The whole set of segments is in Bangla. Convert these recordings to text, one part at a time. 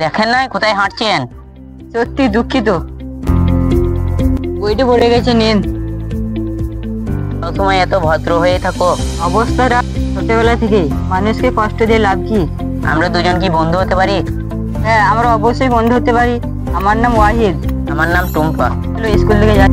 দেখেন না কোথায় হাঁটছেন? সত্যি দুঃখিত, বইটা পড়ে গেছে, নিন। সবসময় এত ভদ্র হয়ে থাকো। অবস্থাটা ছোটবেলা থেকেই, মানুষকে কষ্ট দিয়ে লাভ কি? আমরা দুজন কি বন্ধু হতে পারি? হ্যাঁ, আমরা অবশ্যই বন্ধু হতে পারি। আমার নাম ওয়াহিদ। আমার নাম টুম্পা। চলো স্কুল থেকে যাই।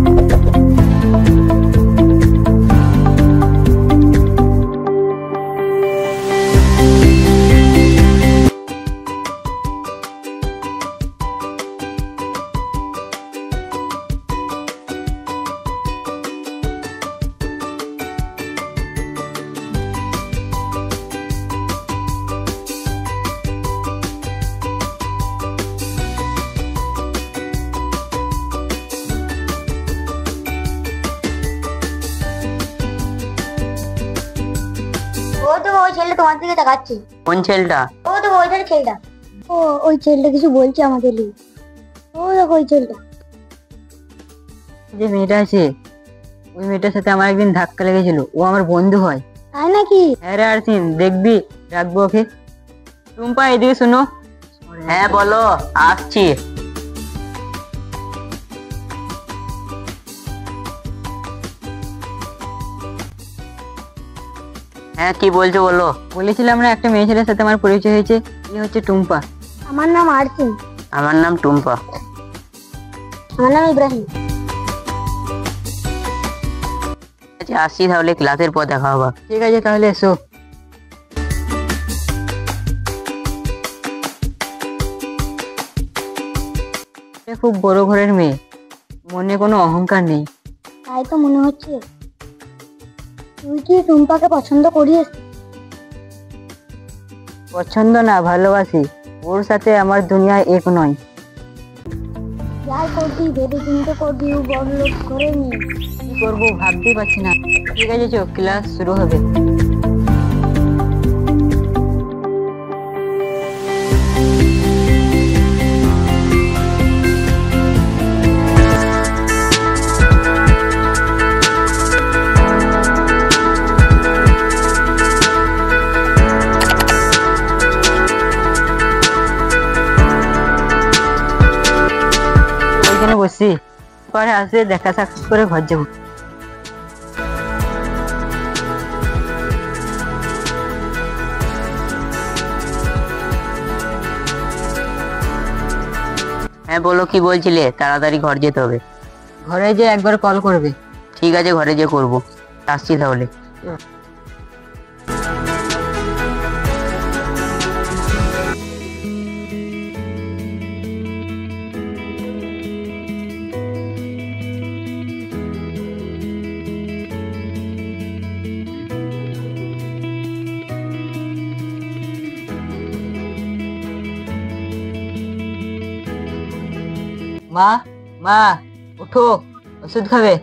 ও তো ওই ছেলেটা তোমার দিকে তাকাচ্ছে। কোন ছেলেটা? ও তো ওইটার ছেলেটা। ও ওই ছেলেটা কিছু বলছে আমাদের লিগে। ও দেখো ওই ছেলেটা। যে মেয়েটা আছে, ওই মেয়েটার সাথে আমার একদিন ধাক্কা লেগেছিল। ও আমার বন্ধু হয়। তাই নাকি? হ্যাঁ রে আরসিন, দেখবি, রাখবো ওকে। টুম্পা এদিকে শুনো। হ্যাঁ বলো, আসছি। হ্যাঁ কি বলছো বলো। বলেছিলাম না, একটা মেয়ে ছেলের সাথে আমার পরিচয় হয়েছে। ই হচ্ছে টুম্পা। আমার নাম আরসিন। আমার নাম টুম্পা। আমার নাম ইব্রাহিম। আচ্ছা আসছি, তাহলে ক্লাসের পর দেখা হবে। ঠিক আছে, তাহলে এসো। এ খুব বড় ঘরের মেয়ে, মনে কোনো অহংকার নেই। তাই তো মনে হচ্ছে। তুই কি টুম্পাকে পছন্দ করিস? পছন্দ না, ভালোবাসি। ওর সাথে আমার দুনিয়ায় এক নয়। যাই করবি ভেবে চিন্তে করবি, ও বড় লোক ঘরের মেয়ে। কি করবো ভাবতেই পারছি না। ঠিক আছে, চো, ক্লাস শুরু হবে। ওইখানে বসছি, পরে আসলে দেখা সাক্ষাৎ করে ঘর যাবো। হ্যাঁ বলো, কি বলছিলে? তাড়াতাড়ি ঘর যেতে হবে। ঘরে যে একবার কল করবে। ঠিক আছে, ঘরে যে করবো। আসছি তাহলে। মা, মা, উঠো, ওষুধ খাবে।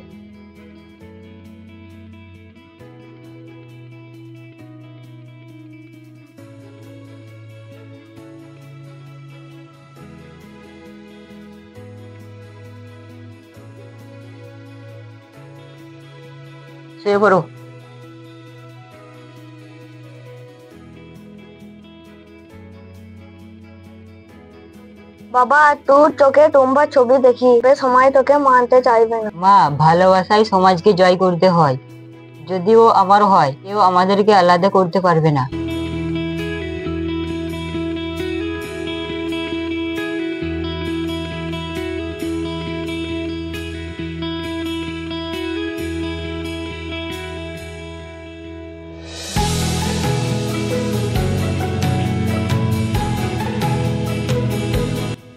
শুয়ে পড়ো। বাবা, তোর চোখে টুম্পার ছবি দেখি, সময় তোকে মানতে চাইবে না। মা, ভালোবাসাই সমাজকে জয় করতে হয়। যদি ও আমার হয়, কেউ আমাদেরকে আলাদা করতে পারবে না।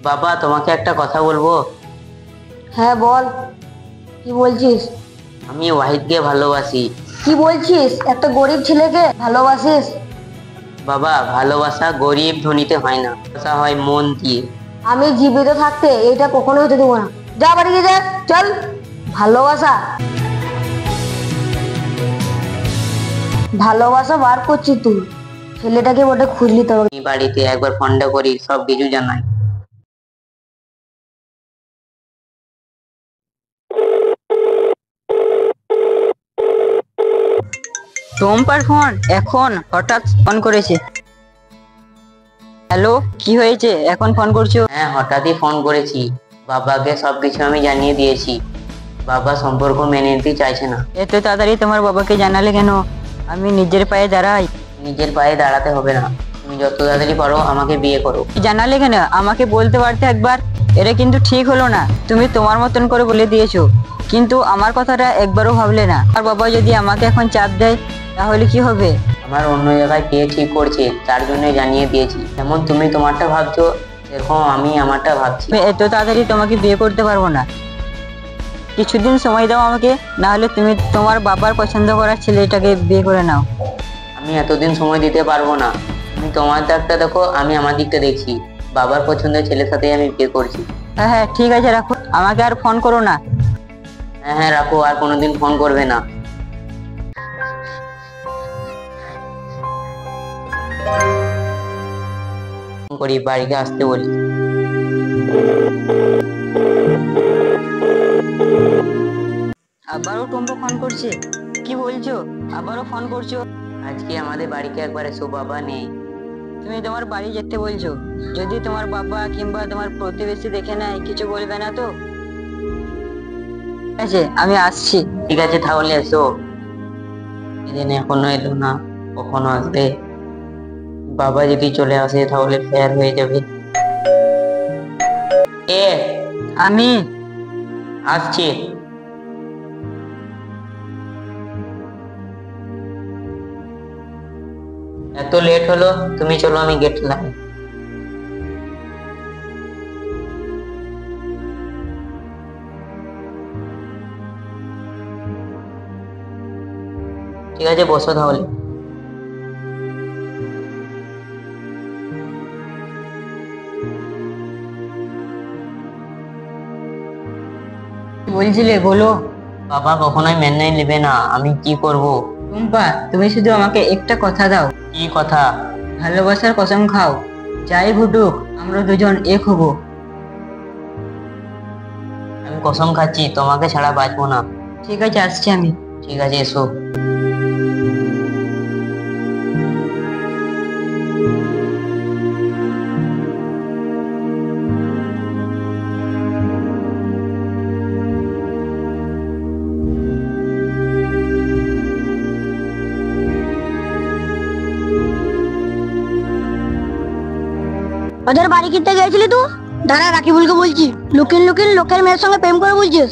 বাবা, তোমাকে একটা কথা বলবো। হ্যাঁ বল, কি বলছিস? আমি ওয়াহিদকে ভালোবাসি। কি বলছিস? এত গরিব ছেলেকে ভালোবাসিস? বাবা, ভালোবাসা গরিব ধনীতে হয় না, ভালোবাসা হয় মন দিয়ে। আমি জীবিত থাকতে এটা কখনো হতে দেবো না। যা বাড়ি গিয়ে যা, চল। ভালোবাসা ভালোবাসা বার করছিস তুই। ছেলেটাকে বটে খুঁজলি তো। আমি বাড়িতে একবার ফোনটা করি, সব কিছু জানাই। টুম্পার ফোন এখন হঠাৎ ফোন করেছে। হ্যালো। হ্যালো, কি হয়েছে এখন ফোন করছো? হ্যাঁ, হঠাৎই ফোন করেছি। বাবাকে সবকিছু আমি জানিয়ে দিয়েছি। বাবা সম্পর্ক মেনে নিতে চাইছে না। এত তাড়াতাড়ি তোমার বাবাকে জানালে কেন? আমি নিজের পায়ে দাঁড়াই। নিজের পায়ে দাঁড়াতে হবে না, তুমি যত তাড়াতাড়ি পারো আমাকে বিয়ে করো। জানালে কেন? আমাকে বলতে পারতে একবার। এটা কিন্তু ঠিক হলো না। তুমি তোমার মতন করে বলে দিয়েছো, কিন্তু আমার কথাটা একবারও ভাবলে না। আর বাবা যদি আমাকে এখন চাপ দেয় তাহলে কি হবে? আমার অন্য জায়গায় বিয়ে ঠিক করছে, তার জন্য জানিয়ে দিয়েছি। যেমন তুমি তোমারটা ভাবছো, এরকম আমি আমারটা ভাবছি। আমি এত তাড়াতাড়ি তোমাকে বিয়ে করতে পারবো না। কিছুদিন সময় দাও আমাকে, না হলে তুমি তোমার বাবার পছন্দ করার ছেলেটাকে বিয়ে করে নাও। আমি এতদিন সময় দিতে পারবো না। তুমি তোমার দিকটা দেখো, আমি আমার দিকটা দেখছি। বাবার পছন্দের ছেলের সাথে আমি বিয়ে করছি। হ্যাঁ হ্যাঁ, ঠিক আছে, রাখো। আমাকে আর ফোন করো না। হ্যাঁ হ্যাঁ, রাখো, আর কোনোদিন ফোন করবে না। ফোন করি, বাড়িতে আসতে বলি। আবারও টুম্পা ফোন করছে? কি বলছো? আবারও ফোন করছো? আজকে আমাদের বাড়িতে একবার এসো, বাবা নেই। তুমি তোমার বাড়ি যেতে বলছো? যদি তোমার বাবা কিংবা তোমার প্রতিবেশী দেখে নেয়, কিছু বলবে না তো? ঠিক আছে, আমি আসছি। ঠিক আছে, তাহলে এসো। এদিন এখনো এলো না, কখনো আসবে? বাবা যদি চলে আসে তাহলে ফের হয়ে যাবে। এ, আমি আসছি। এত লেট হলো, তুমি চলো, আমি গেট লাগাই। ঠিক আছে, বসো তাহলে। কি বলছিলে, বলো। বাবা কখনোই মেনে নেবে না, আমি কি করব? টুম্পা, তুমি শুধু আমাকে একটা কথা দাও। কি কথা? ভালোবাসার কসম খাও, যাই ঘটুক আমরা দুজন এক হবো। আমি কসম খাচ্ছি, তোমাকে ছাড়া বাঁচবো না। ঠিক আছে, আসছি আমি। ঠিক আছে, এসো। ওদের বাড়ি কিনতে গেছিলি তুই? দাঁড়া, রাকিবুলকে বলছি। লুকিন লুকিন লোকের মেয়ের সঙ্গে প্রেম করে বলছিস?